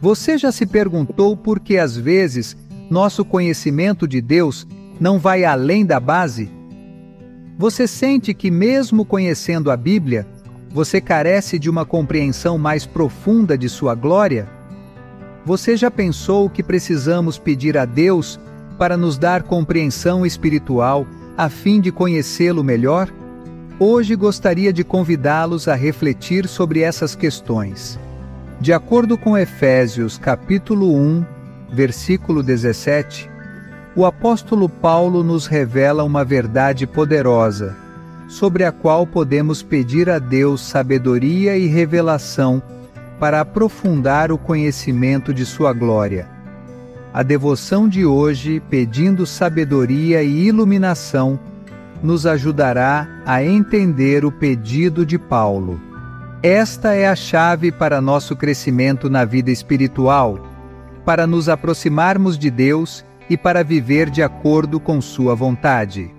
Você já se perguntou por que às vezes nosso conhecimento de Deus não vai além da base? Você sente que mesmo conhecendo a Bíblia, você carece de uma compreensão mais profunda de sua glória? Você já pensou que precisamos pedir a Deus para nos dar compreensão espiritual a fim de conhecê-lo melhor? Hoje gostaria de convidá-los a refletir sobre essas questões. De acordo com Efésios capítulo 1, versículo 17, o apóstolo Paulo nos revela uma verdade poderosa, sobre a qual podemos pedir a Deus sabedoria e revelação para aprofundar o conhecimento de sua glória. A devoção de hoje, pedindo sabedoria e iluminação, nos ajudará a entender o pedido de Paulo. Esta é a chave para nosso crescimento na vida espiritual, para nos aproximarmos de Deus e para viver de acordo com sua vontade.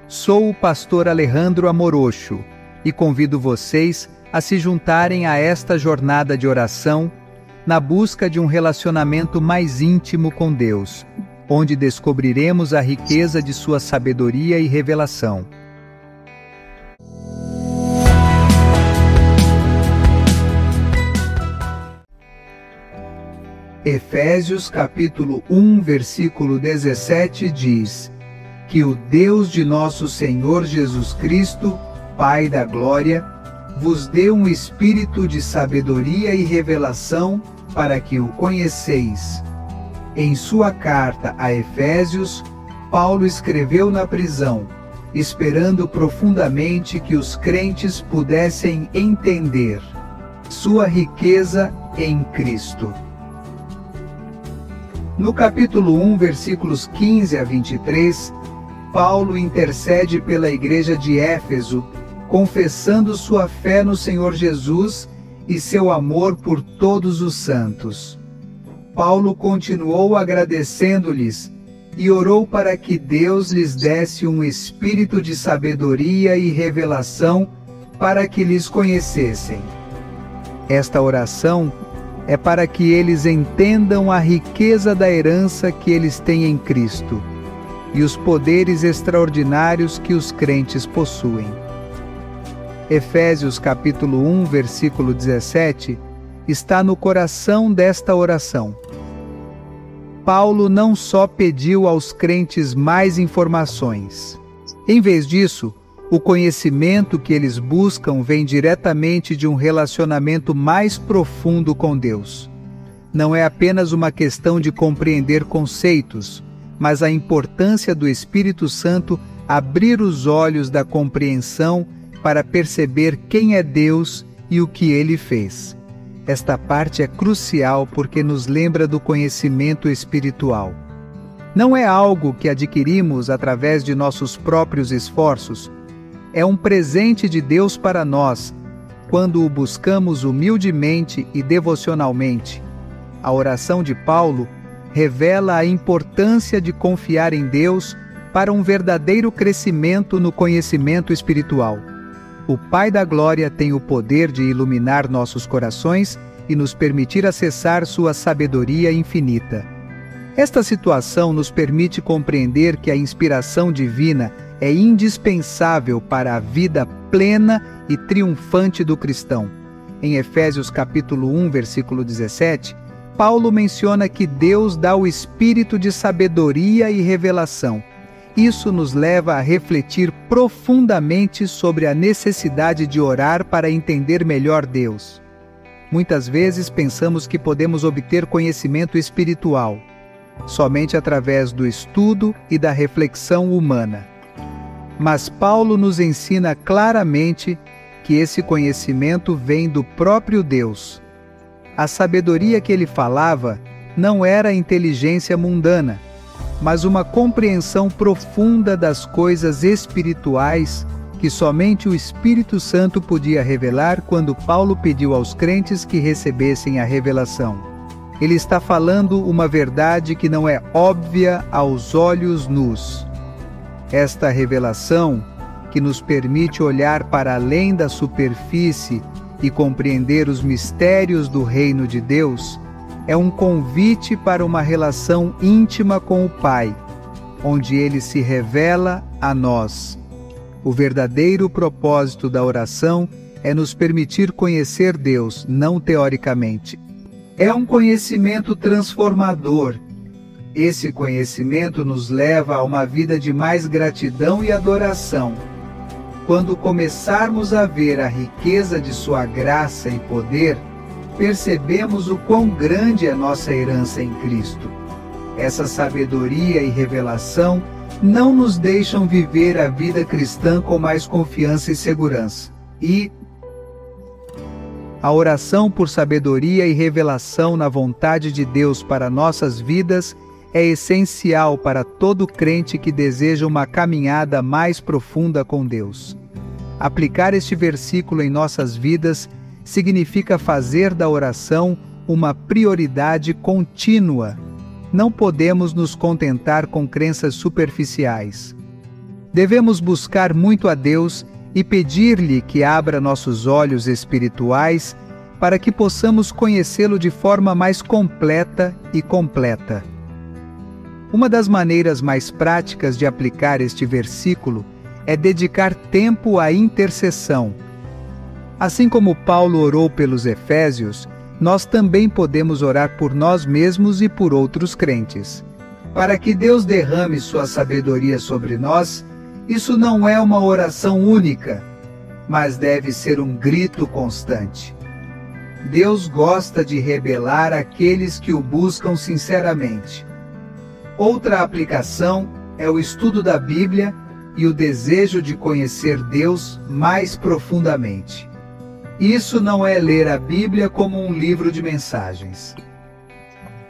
Sou o pastor Alejandro Amorocho e convido vocês a se juntarem a esta jornada de oração na busca de um relacionamento mais íntimo com Deus, onde descobriremos a riqueza de sua sabedoria e revelação. Efésios capítulo 1, versículo 17 diz: que o Deus de nosso Senhor Jesus Cristo, Pai da glória, vos dê um espírito de sabedoria e revelação para que o conheceis. Em sua carta a Efésios, Paulo escreveu na prisão, esperando profundamente que os crentes pudessem entender sua riqueza em Cristo. No capítulo 1, versículos 15 a 23, Paulo intercede pela igreja de Éfeso, confessando sua fé no Senhor Jesus e seu amor por todos os santos. Paulo continuou agradecendo-lhes e orou para que Deus lhes desse um espírito de sabedoria e revelação para que lhes conhecessem. Esta oração é para que eles entendam a riqueza da herança que eles têm em Cristo e os poderes extraordinários que os crentes possuem. Efésios capítulo 1, versículo 17, está no coração desta oração. Paulo não só pediu aos crentes mais informações. Em vez disso, o conhecimento que eles buscam vem diretamente de um relacionamento mais profundo com Deus. Não é apenas uma questão de compreender conceitos, mas a importância do Espírito Santo abrir os olhos da compreensão para perceber quem é Deus e o que Ele fez. Esta parte é crucial porque nos lembra do conhecimento espiritual. Não é algo que adquirimos através de nossos próprios esforços. É um presente de Deus para nós, quando o buscamos humildemente e devocionalmente. A oração de Paulo revela a importância de confiar em Deus para um verdadeiro crescimento no conhecimento espiritual. O Pai da Glória tem o poder de iluminar nossos corações e nos permitir acessar sua sabedoria infinita. Esta situação nos permite compreender que a inspiração divina é indispensável para a vida plena e triunfante do cristão. Em Efésios capítulo 1, versículo 17, Paulo menciona que Deus dá o espírito de sabedoria e revelação. Isso nos leva a refletir profundamente sobre a necessidade de orar para entender melhor Deus. Muitas vezes pensamos que podemos obter conhecimento espiritual somente através do estudo e da reflexão humana. Mas Paulo nos ensina claramente que esse conhecimento vem do próprio Deus. A sabedoria que ele falava não era inteligência mundana, mas uma compreensão profunda das coisas espirituais que somente o Espírito Santo podia revelar quando Paulo pediu aos crentes que recebessem a revelação. Ele está falando uma verdade que não é óbvia aos olhos nus. Esta revelação, que nos permite olhar para além da superfície e compreender os mistérios do reino de Deus, é um convite para uma relação íntima com o Pai, onde Ele se revela a nós. O verdadeiro propósito da oração é nos permitir conhecer Deus, não teoricamente. É um conhecimento transformador. Esse conhecimento nos leva a uma vida de mais gratidão e adoração. Quando começarmos a ver a riqueza de Sua graça e poder, percebemos o quão grande é nossa herança em Cristo. Essa sabedoria e revelação não nos deixam viver a vida cristã com mais confiança e segurança. A oração por sabedoria e revelação na vontade de Deus para nossas vidas é essencial para todo crente que deseja uma caminhada mais profunda com Deus. Aplicar este versículo em nossas vidas significa fazer da oração uma prioridade contínua. Não podemos nos contentar com crenças superficiais. Devemos buscar muito a Deus e pedir-lhe que abra nossos olhos espirituais para que possamos conhecê-lo de forma mais completa e completa. Uma das maneiras mais práticas de aplicar este versículo é dedicar tempo à intercessão. Assim como Paulo orou pelos Efésios, nós também podemos orar por nós mesmos e por outros crentes. Para que Deus derrame sua sabedoria sobre nós, isso não é uma oração única, mas deve ser um grito constante. Deus gosta de revelar aqueles que o buscam sinceramente. Outra aplicação é o estudo da Bíblia e o desejo de conhecer Deus mais profundamente. Isso não é ler a Bíblia como um livro de mensagens,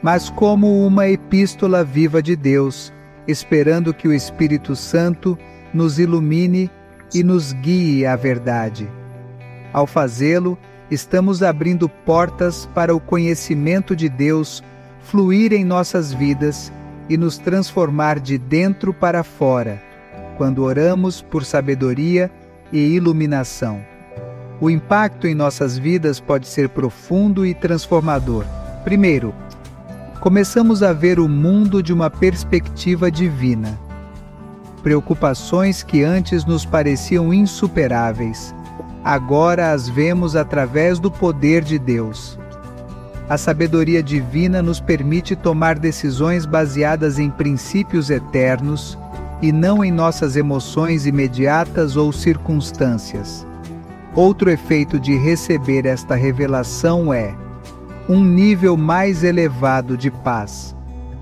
mas como uma epístola viva de Deus, esperando que o Espírito Santo nos ilumine e nos guie à verdade. Ao fazê-lo, estamos abrindo portas para o conhecimento de Deus fluir em nossas vidas e nos transformar de dentro para fora, quando oramos por sabedoria e iluminação. O impacto em nossas vidas pode ser profundo e transformador. Primeiro, começamos a ver o mundo de uma perspectiva divina. Preocupações que antes nos pareciam insuperáveis, agora as vemos através do poder de Deus. A sabedoria divina nos permite tomar decisões baseadas em princípios eternos e não em nossas emoções imediatas ou circunstâncias. Outro efeito de receber esta revelação é um nível mais elevado de paz.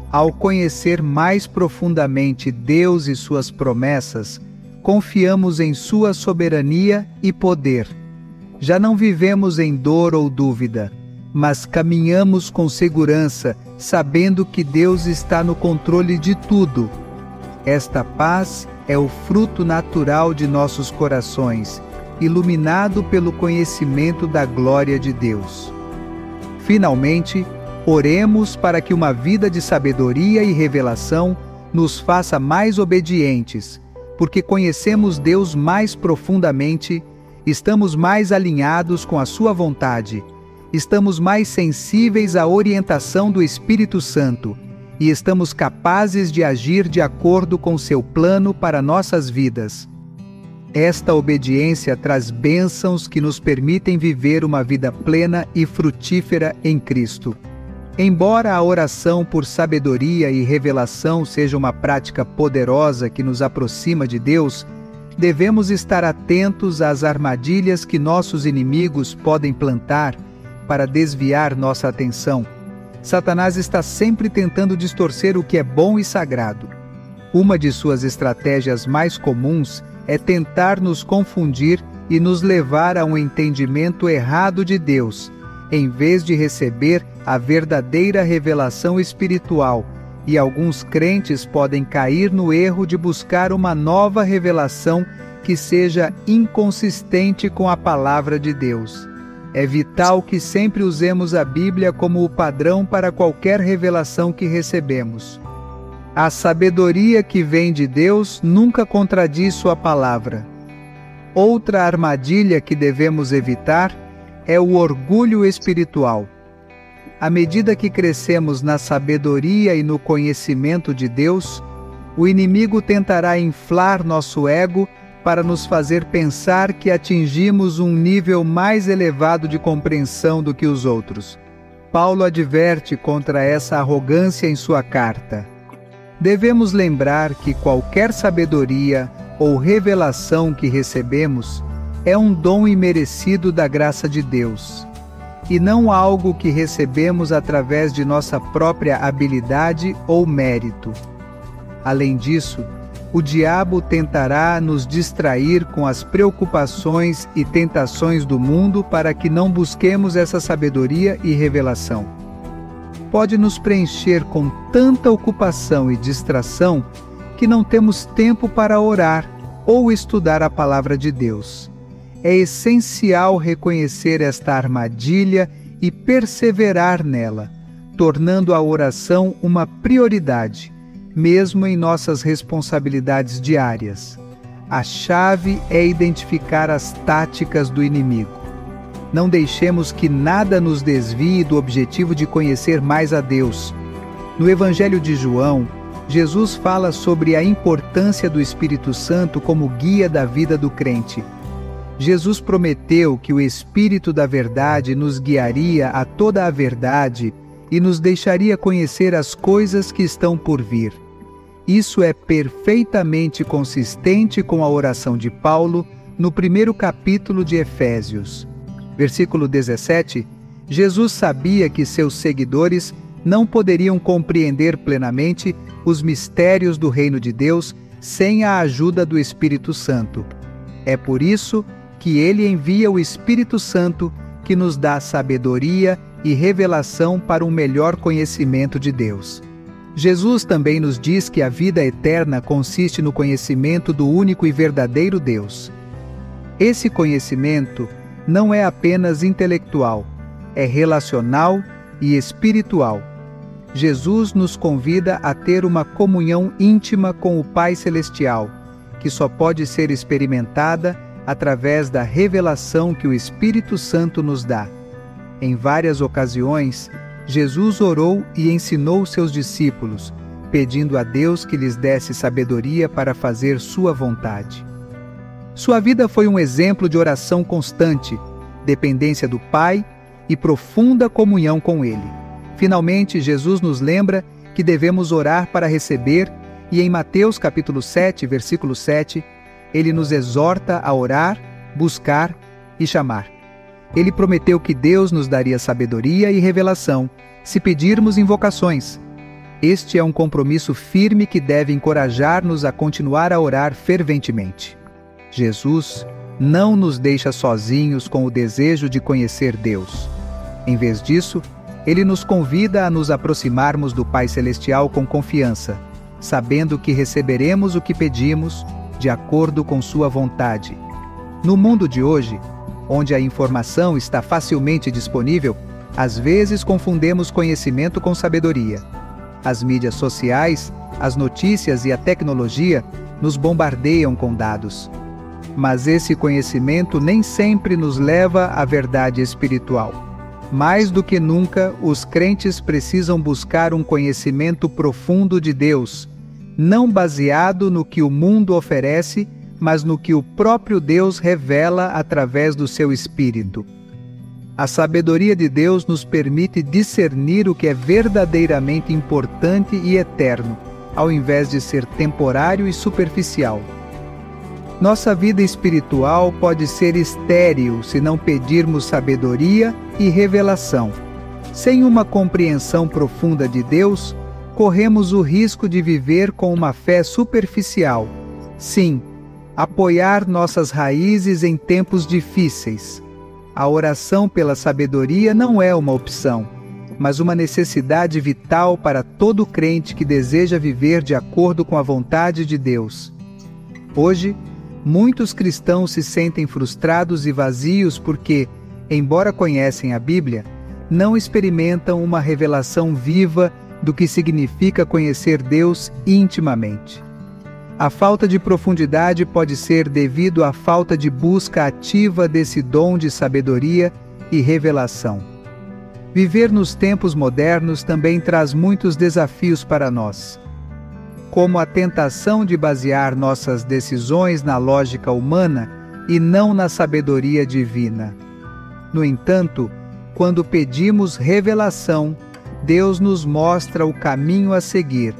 Ao conhecer mais profundamente Deus e suas promessas, confiamos em sua soberania e poder. Já não vivemos em dor ou dúvida, mas caminhamos com segurança, sabendo que Deus está no controle de tudo. Esta paz é o fruto natural de nossos corações, iluminado pelo conhecimento da glória de Deus. Finalmente, oremos para que uma vida de sabedoria e revelação nos faça mais obedientes, porque conhecemos Deus mais profundamente, estamos mais alinhados com a sua vontade, estamos mais sensíveis à orientação do Espírito Santo e estamos capazes de agir de acordo com seu plano para nossas vidas. Esta obediência traz bênçãos que nos permitem viver uma vida plena e frutífera em Cristo. Embora a oração por sabedoria e revelação seja uma prática poderosa que nos aproxima de Deus, devemos estar atentos às armadilhas que nossos inimigos podem plantar para desviar nossa atenção. Satanás está sempre tentando distorcer o que é bom e sagrado. Uma de suas estratégias mais comuns é tentar nos confundir e nos levar a um entendimento errado de Deus, em vez de receber a verdadeira revelação espiritual, e alguns crentes podem cair no erro de buscar uma nova revelação que seja inconsistente com a palavra de Deus. É vital que sempre usemos a Bíblia como o padrão para qualquer revelação que recebemos. A sabedoria que vem de Deus nunca contradiz sua palavra. Outra armadilha que devemos evitar é o orgulho espiritual. À medida que crescemos na sabedoria e no conhecimento de Deus, o inimigo tentará inflar nosso ego para nos fazer pensar que atingimos um nível mais elevado de compreensão do que os outros. Paulo adverte contra essa arrogância em sua carta. Devemos lembrar que qualquer sabedoria ou revelação que recebemos é um dom imerecido da graça de Deus, e não algo que recebemos através de nossa própria habilidade ou mérito. Além disso, o diabo tentará nos distrair com as preocupações e tentações do mundo para que não busquemos essa sabedoria e revelação. Pode nos preencher com tanta ocupação e distração que não temos tempo para orar ou estudar a palavra de Deus. É essencial reconhecer esta armadilha e perseverar nela, tornando a oração uma prioridade, mesmo em nossas responsabilidades diárias. A chave é identificar as táticas do inimigo. Não deixemos que nada nos desvie do objetivo de conhecer mais a Deus. No Evangelho de João, Jesus fala sobre a importância do Espírito Santo como guia da vida do crente. Jesus prometeu que o Espírito da Verdade nos guiaria a toda a verdade e nos deixaria conhecer as coisas que estão por vir. Isso é perfeitamente consistente com a oração de Paulo no primeiro capítulo de Efésios. Versículo 17, Jesus sabia que seus seguidores não poderiam compreender plenamente os mistérios do reino de Deus sem a ajuda do Espírito Santo. É por isso que ele envia o Espírito Santo, que nos dá sabedoria e revelação para um melhor conhecimento de Deus. Jesus também nos diz que a vida eterna consiste no conhecimento do único e verdadeiro Deus. Esse conhecimento não é apenas intelectual, é relacional e espiritual. Jesus nos convida a ter uma comunhão íntima com o Pai Celestial, que só pode ser experimentada através da revelação que o Espírito Santo nos dá. Em várias ocasiões, Jesus orou e ensinou seus discípulos, pedindo a Deus que lhes desse sabedoria para fazer sua vontade. Sua vida foi um exemplo de oração constante, dependência do Pai e profunda comunhão com Ele. Finalmente, Jesus nos lembra que devemos orar para receber, e em Mateus capítulo 7, versículo 7, Ele nos exorta a orar, buscar e chamar. Ele prometeu que Deus nos daria sabedoria e revelação, se pedirmos invocações. Este é um compromisso firme que deve encorajar-nos a continuar a orar ferventemente. Jesus não nos deixa sozinhos com o desejo de conhecer Deus. Em vez disso, Ele nos convida a nos aproximarmos do Pai Celestial com confiança, sabendo que receberemos o que pedimos, de acordo com sua vontade. No mundo de hoje, onde a informação está facilmente disponível, às vezes confundimos conhecimento com sabedoria. As mídias sociais, as notícias e a tecnologia nos bombardeiam com dados. Mas esse conhecimento nem sempre nos leva à verdade espiritual. Mais do que nunca, os crentes precisam buscar um conhecimento profundo de Deus, não baseado no que o mundo oferece, mas no que o próprio Deus revela através do seu Espírito. A sabedoria de Deus nos permite discernir o que é verdadeiramente importante e eterno, ao invés de ser temporário e superficial. Nossa vida espiritual pode ser estéril se não pedirmos sabedoria e revelação. Sem uma compreensão profunda de Deus, corremos o risco de viver com uma fé superficial. Sim, apoiar nossas raízes em tempos difíceis. A oração pela sabedoria não é uma opção, mas uma necessidade vital para todo crente que deseja viver de acordo com a vontade de Deus. Hoje, muitos cristãos se sentem frustrados e vazios porque, embora conhecem a Bíblia, não experimentam uma revelação viva do que significa conhecer Deus intimamente. A falta de profundidade pode ser devido à falta de busca ativa desse dom de sabedoria e revelação. Viver nos tempos modernos também traz muitos desafios para nós, como a tentação de basear nossas decisões na lógica humana e não na sabedoria divina. No entanto, quando pedimos revelação, Deus nos mostra o caminho a seguir,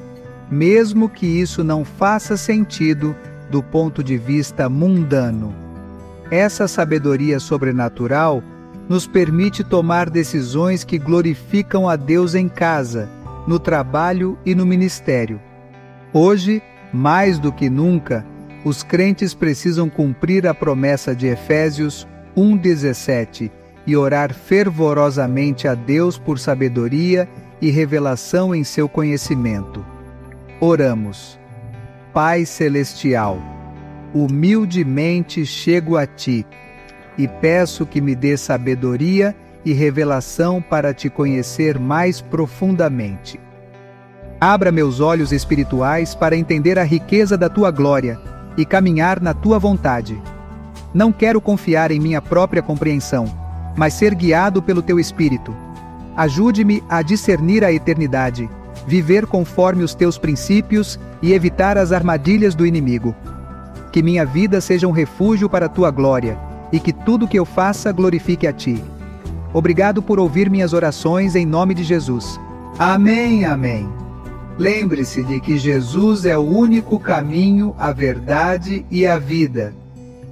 mesmo que isso não faça sentido do ponto de vista mundano. Essa sabedoria sobrenatural nos permite tomar decisões que glorificam a Deus em casa, no trabalho e no ministério. Hoje, mais do que nunca, os crentes precisam cumprir a promessa de Efésios 1:17 e orar fervorosamente a Deus por sabedoria e revelação em seu conhecimento. Oramos. Pai Celestial, humildemente chego a Ti e peço que me dê sabedoria e revelação para Te conhecer mais profundamente. Abra meus olhos espirituais para entender a riqueza da Tua glória e caminhar na Tua vontade. Não quero confiar em minha própria compreensão, mas ser guiado pelo Teu Espírito. Ajude-me a discernir a eternidade, viver conforme os Teus princípios e evitar as armadilhas do inimigo. Que minha vida seja um refúgio para a Tua glória e que tudo que eu faça glorifique a Ti. Obrigado por ouvir minhas orações em nome de Jesus. Amém, amém. Lembre-se de que Jesus é o único caminho, a verdade e a vida.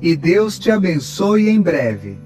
E Deus te abençoe em breve.